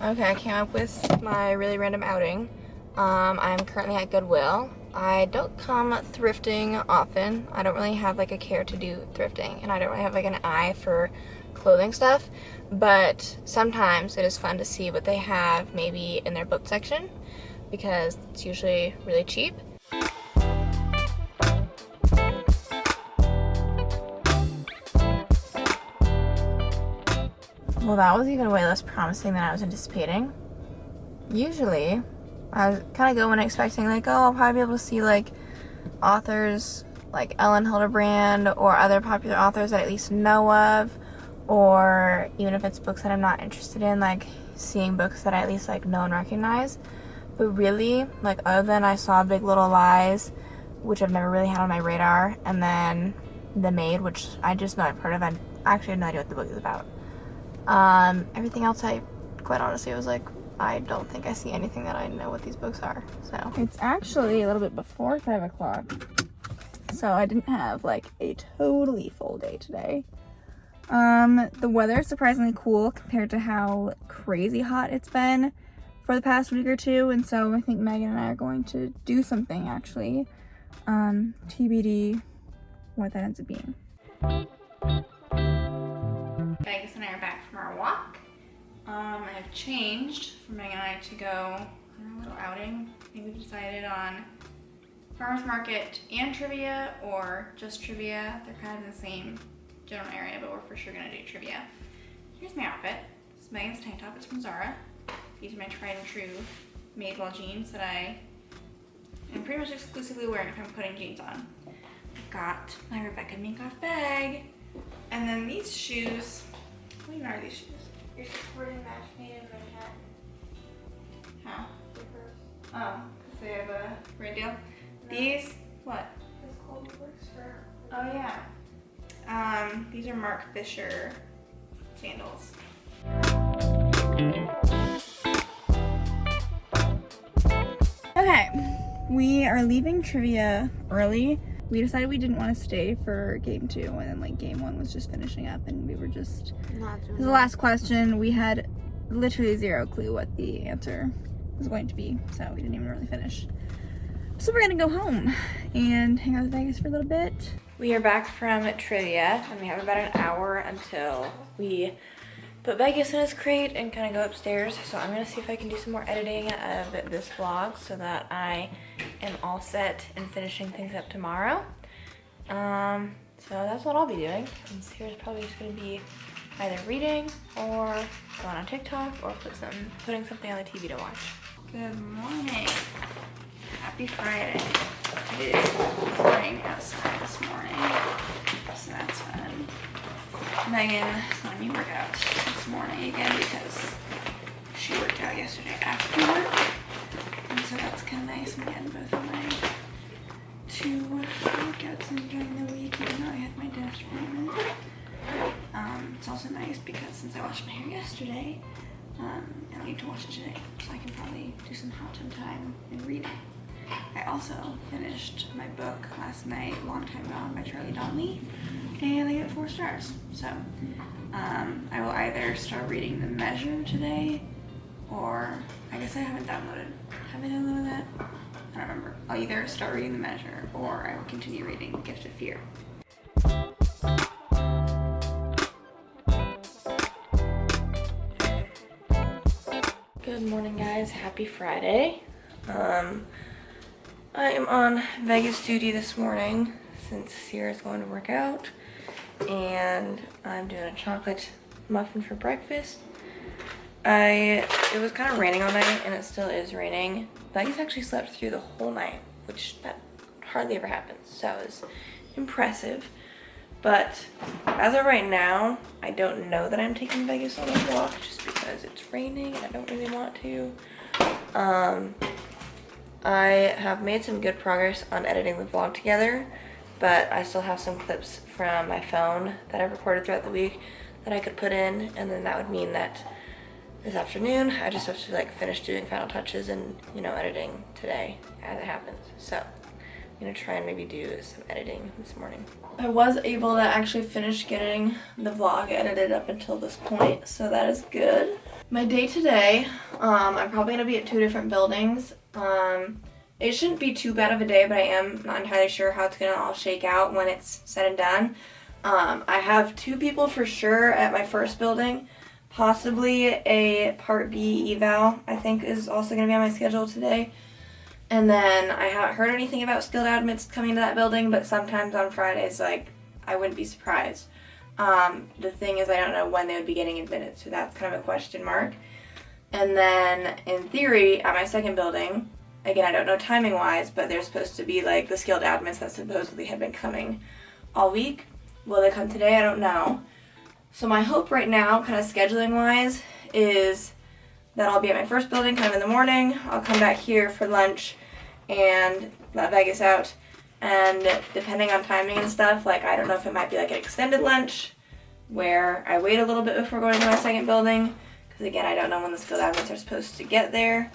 Okay, I came up with my really random outing. I'm currently at Goodwill. I don't come thrifting often. I don't really have like a care to do thrifting, and I don't really have like an eye for clothing stuff, but sometimes it is fun to see what they have maybe in their book section because it's usually really cheap. Well, that was even way less promising than I was anticipating. Usually I was kind of going expecting like, oh, I'll probably be able to see like authors like Ellen Hildebrand or other popular authors that I at least know of, or even if it's books that I'm not interested in, like seeing books that I at least like know and recognize. But really, like, other than I saw Big Little Lies, which I've never really had on my radar, and then The Maid, which I just know I've heard of, I actually have no idea what the book is about. Everything else, I quite honestly was like, I don't think I see anything that I know what these books are. So it's actually a little bit before 5 o'clock. so I didn't have like a totally full day today. The weather is surprisingly cool compared to how crazy hot it's been for the past week or two, and so I think Megan and I are going to do something actually. TBD what that ends up being. Vegas and I are back from our walk. I have changed for Megan and I to go on a little outing. I think we've decided on farmers market and trivia, or just trivia. They're kind of in the same general area, but we're for sure gonna do trivia. Here's my outfit. This is Megan's tank top. It's from Zara. These are my tried and true Madewell jeans that I am pretty much exclusively wearing if I'm putting jeans on. I've got my Rebecca Minkoff bag, and then these shoes. What even are these shoes? You're supporting Match Made in Manhattan. How? Because Oh, because they have a great deal. These, what? it's called works for. Oh yeah. These are Mark Fisher sandals. Okay, we are leaving trivia early. We decided we didn't want to stay for game 2, and then like game 1 was just finishing up, and we were just, Not this is the last question. We had literally zero clue what the answer was going to be, so we didn't even really finish. So we're gonna go home and hang out with Vegas for a little bit. We are back from trivia, and we have about an hour until we put Vegas in his crate and kind of go upstairs. So I'm gonna see if I can do some more editing of this vlog so that I am all set and finishing things up tomorrow. So that's what I'll be doing. And Sierra's probably just gonna be either reading or going on TikTok or putting something on the TV to watch. Good morning. Happy Friday. It is pouring outside this morning, so that's fun. Megan let me work out this morning again because she worked out yesterday after work, and so that's kind of nice. I'm getting both of my 2 workouts in during the week, even though I had my dentist appointment. It's also nice because since I washed my hair yesterday, I don't need to wash it today, so I can probably do some hot tub time and reading. I also finished my book last night, Long Time Gone by Charlie Donnelly, and I gave it 4 stars. So I will either start reading The Measure today, or I guess I haven't downloaded. Have I downloaded that? I don't remember. I'll either start reading The Measure, or I will continue reading Gift of Fear. Good morning, guys. Happy Friday. I am on Vegas duty this morning since Sierra's going to work out, and I'm doing a chocolate muffin for breakfast. It was kind of raining all night, and it still is raining. Vegas actually slept through the whole night, which that hardly ever happens, so it was impressive. But as of right now, I don't know that I'm taking Vegas on a walk just because it's raining and I don't really want to. I have made some good progress on editing the vlog together, but I still have some clips from my phone that I've recorded throughout the week that I could put in, and then that would mean that this afternoon I just have to like finish doing final touches and, you know, editing today as it happens. So I'm gonna try and maybe do some editing this morning. I was able to actually finish getting the vlog edited up until this point, so that is good. My day today, I'm probably gonna be at 2 different buildings. It shouldn't be too bad of a day, but I am not entirely sure how it's gonna all shake out when it's said and done. I have 2 people for sure at my first building. Possibly a Part B eval, I think, is also gonna be on my schedule today. And then I haven't heard anything about skilled admits coming to that building, but sometimes on Fridays, like, I wouldn't be surprised. The thing is, I don't know when they would be getting admitted, so that's kind of a question mark. And then, in theory, at my second building, again, I don't know timing-wise, but they're supposed to be, like, the skilled admits that supposedly have been coming all week. Will they come today? I don't know. So my hope right now, kind of scheduling-wise, is that I'll be at my first building kind of in the morning. I'll come back here for lunch and let Vegas out. And depending on timing and stuff, like, I don't know if it might be like an extended lunch where I wait a little bit before going to my second building. Because again, I don't know when the skilled admits are supposed to get there.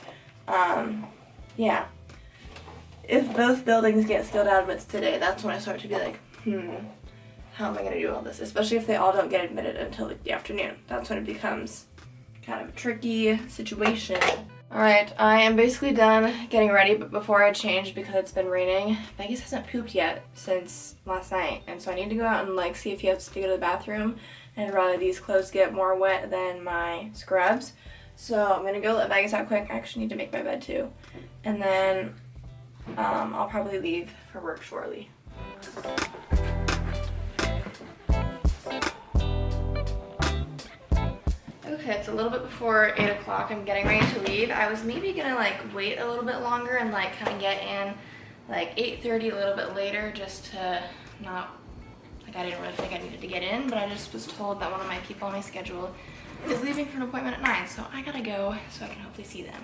Yeah. if both buildings get skilled admits today, that's when I start to be like, how am I going to do all this? Especially if they all don't get admitted until like the afternoon. That's when it becomes kind of a tricky situation. Alright, I am basically done getting ready, but before I change, because it's been raining, Vegas hasn't pooped yet since last night, and so I need to go out and like see if he has to go to the bathroom, and I'd rather these clothes get more wet than my scrubs. So I'm gonna go let Vegas out quick. I actually need to make my bed too. And then I'll probably leave for work shortly. Okay, it's a little bit before 8 o'clock. I'm getting ready to leave. I was maybe gonna like wait a little bit longer and like kind of get in like 8:30, a little bit later, just to not, like I didn't really think I needed to get in, but I just was told that one of my people on my schedule is leaving for an appointment at 9, so I gotta go so I can hopefully see them.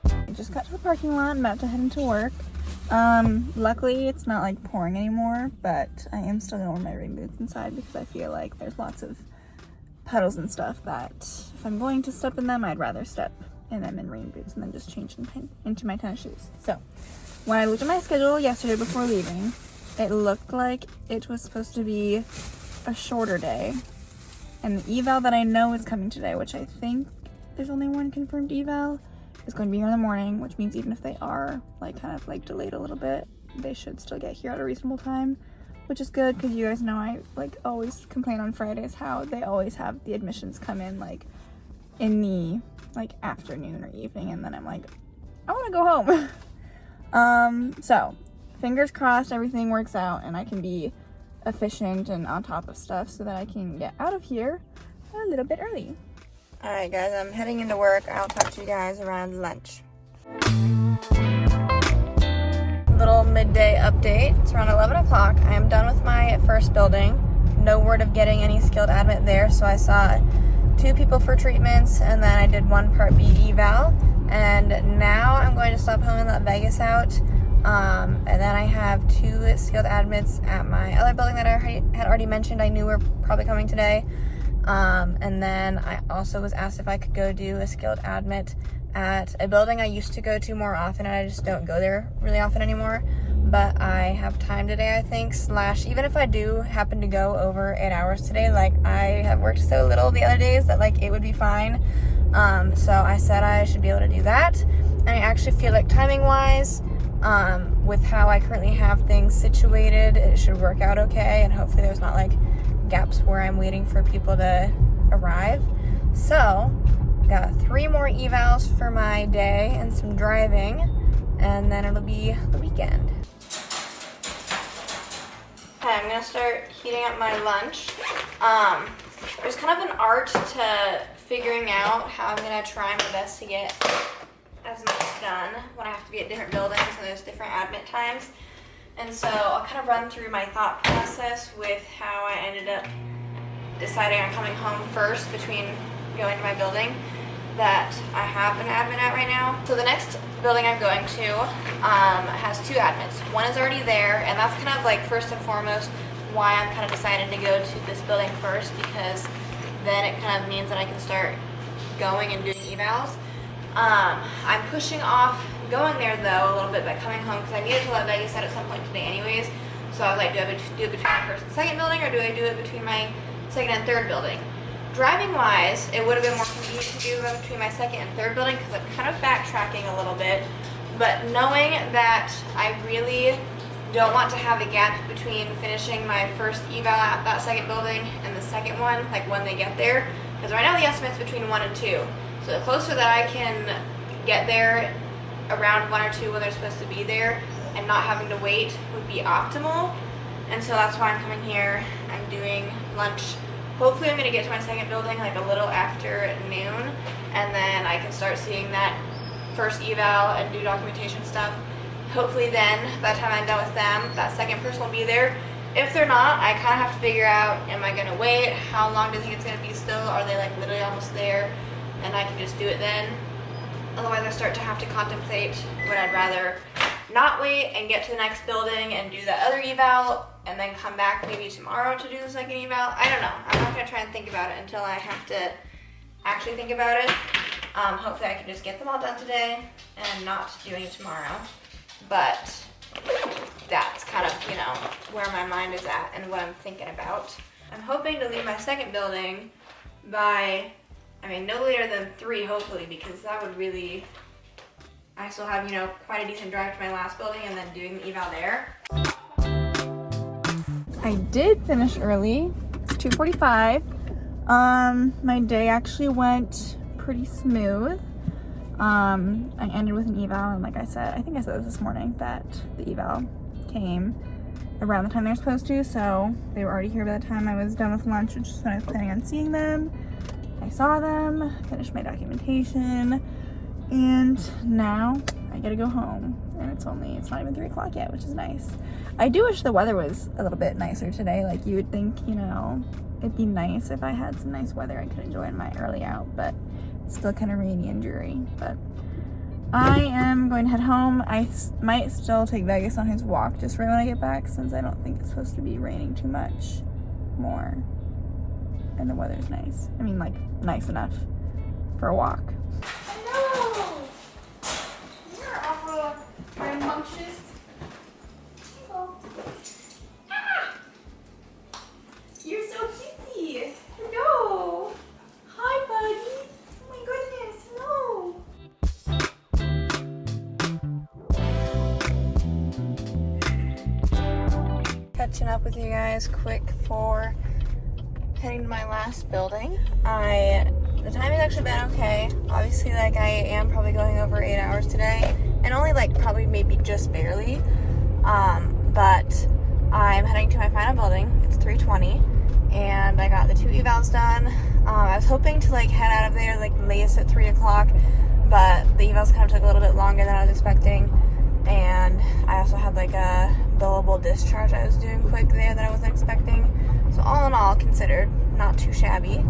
I just got to the parking lot. I'm about to head into work. Luckily it's not like pouring anymore, but I am still gonna wear my rain boots inside because I feel like there's lots of puddles and stuff that if I'm going to step in them, I'd rather step in them in rain boots and then just change into my tennis shoes. So when I looked at my schedule yesterday before leaving, it looked like it was supposed to be a shorter day, and the eval that I know is coming today, which I think there's only one confirmed eval, is going to be here in the morning, which means even if they are like kind of like delayed a little bit, they should still get here at a reasonable time, which is good because you guys know I like always complain on Fridays how they always have the admissions come in like in the like afternoon or evening, and then I'm like, I want to go home. So fingers crossed everything works out and I can be efficient and on top of stuff so that I can get out of here a little bit early. Alright guys, I'm heading into work. I'll talk to you guys around lunch. Little midday update. It's around 11 o'clock. I am done with my first building. No word of getting any skilled admit there, so I saw 2 people for treatments and then I did 1 Part B eval, and now I'm going to stop home and let Vegas out, and then I have 2 skilled admits at my other building that I had already mentioned I knew were probably coming today, and then I also was asked if I could go do a skilled admit at a building I used to go to more often, and I just don't go there really often anymore, but I have time today, I think, / even if I do happen to go over 8 hours today, like I have worked so little the other days that like it would be fine, so I said I should be able to do that, and I actually feel like timing wise, with how I currently have things situated, it should work out okay, and hopefully there's not like gaps where I'm waiting for people to arrive. So got 3 more evals for my day and some driving, and then it'll be the weekend. Okay, I'm gonna start heating up my lunch. There's kind of an art to figuring out how I'm gonna try my best to get as much done when I have to be at different buildings and there's different admit times. And so I'll kind of run through my thought process with how I ended up deciding on coming home first between going to my building that I have an admit at right now. So the next building I'm going to has 2 admits. One is already there, and that's kind of like first and foremost why I'm kind of decided to go to this building first, because then it kind of means that I can start going and doing evals. I'm pushing off going there though a little bit by coming home because I needed to let Vegas out at some point today anyways. So I was like, do I do it between my first and second building, or do I do it between my second and third building? Driving wise, it would have been more convenient to do it between my second and third building because I'm kind of backtracking a little bit. But knowing that I really don't want to have a gap between finishing my first eval at that second building and the second one, like when they get there, because right now the estimate's between 1 and 2. So the closer that I can get there around 1 or 2 when they're supposed to be there and not having to wait would be optimal. And so that's why I'm coming here. I'm doing lunch. Hopefully I'm going to get to my second building like a little after noon, and then I can start seeing that first eval and do documentation stuff. Hopefully then, by the time I'm done with them, that second person will be there. If they're not, I kind of have to figure out, am I going to wait? How long do you think it's going to be still? Are they like literally almost there? And I can just do it then. Otherwise I start to have to contemplate, would I rather not wait and get to the next building and do that other eval and then come back maybe tomorrow to do the second eval? I don't know. I'm not going to try and think about it until I have to actually think about it. Hopefully I can just get them all done today and not do any tomorrow. but that's kind of, you know, where my mind is at and what I'm thinking about. I'm hoping to leave my second building by, I mean, no later than 3, hopefully, because that would really, I still have, you know, quite a decent drive to my last building and then doing the eval there. I did finish early. It's 2:45. My day actually went pretty smooth. I ended with an eval, and like I said, I think I said this morning, that the eval came around the time they were supposed to, so they were already here by the time I was done with lunch, which is when I was planning on seeing them. I saw them, finished my documentation, and now I gotta go home. And it's not even 3 o'clock yet, which is nice. I do wish the weather was a little bit nicer today. Like, you would think, you know, it'd be nice if I had some nice weather I could enjoy in my early out, but it's still kind of rainy and dreary. But I am going to head home. I might still take Vegas on his walk just right when I get back, since I don't think it's supposed to be raining too much more. And the weather's nice. I mean, like, nice enough for a walk. Hello! You're awful rambunctious. Hello. Ah! You're so cutesy. Hello. Hi, buddy. Oh my goodness. Hello. Catching up with you guys quick for heading to my last building. The timing's actually been okay. Obviously, like, I am probably going over 8 hours today, and only like probably maybe just barely. But I'm heading to my final building. It's 3:20, and I got the 2 evals done. I was hoping to like head out of there like latest at 3 o'clock, but the evals kind of took a little bit longer than I was expecting, and I also had like a billable discharge I was doing quick there that I wasn't expecting. So all in all considered, not too shabby.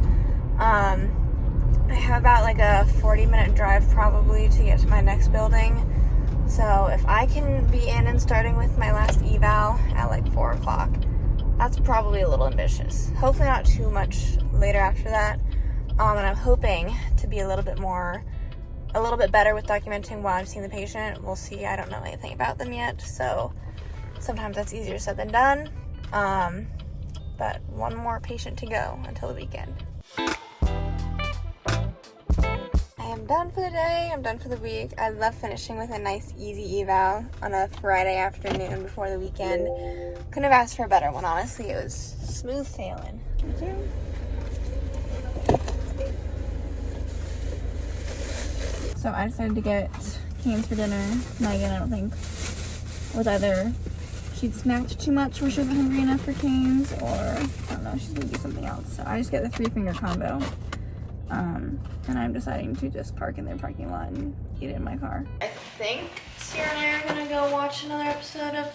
I have about like a 40-minute drive probably to get to my next building. So if I can be in and starting with my last eval at like 4 o'clock, that's probably a little ambitious. Hopefully not too much later after that. And I'm hoping to be a little bit better with documenting while I'm seeing the patient. We'll see. I don't know anything about them yet, so sometimes that's easier said than done. But one more patient to go until the weekend. I am done for the day. I'm done for the week. I love finishing with a nice easy eval on a Friday afternoon before the weekend. Couldn't have asked for a better one, honestly. It was smooth sailing. So I decided to get Cane's for dinner. Megan, I don't think, was either she'd snacked too much where she wasn't hungry enough for Cane's, or I don't know, she's gonna do something else. So I just get the 3-finger combo. And I'm deciding to just park in their parking lot and eat it in my car. I think Sierra and I are gonna go watch another episode of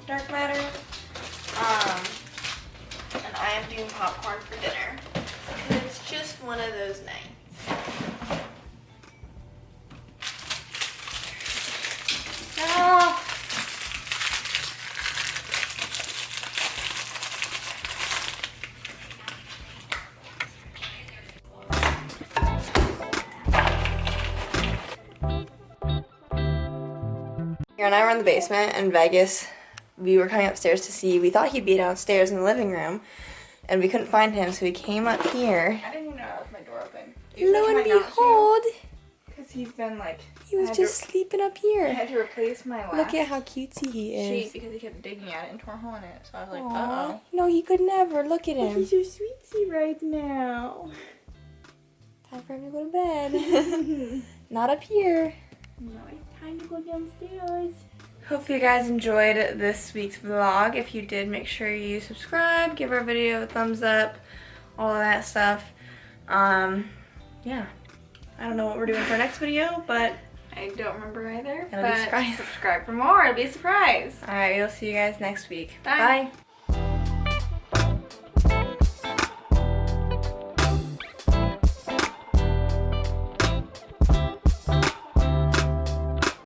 Dark Matter. And I am doing popcorn for dinner. And it's just one of those nights. No! And I were in the basement, and Vegas, we were coming upstairs to see, we thought he'd be downstairs in the living room, and we couldn't find him, so we came up here. I didn't even know I left my door open. Lo and behold, Because he's been like... he was just sleeping up here. I had to replace my last Look at how cutesy he is. sheet because he kept digging at it and tore a hole in it. So I was like, Aww. uh-oh. No, he could never. Look at him. He's so sweetsy right now. Time for him to go to bed. Not up here. No, it's time to go downstairs. Hopefully you guys enjoyed this week's vlog. If you did, make sure you subscribe, give our video a thumbs up, all of that stuff. Yeah. I don't know what we're doing for our next video, but I don't remember either, it'll be a but surprise. subscribe for more. It'll be a surprise. Alright, we'll see you guys next week. Bye. Bye.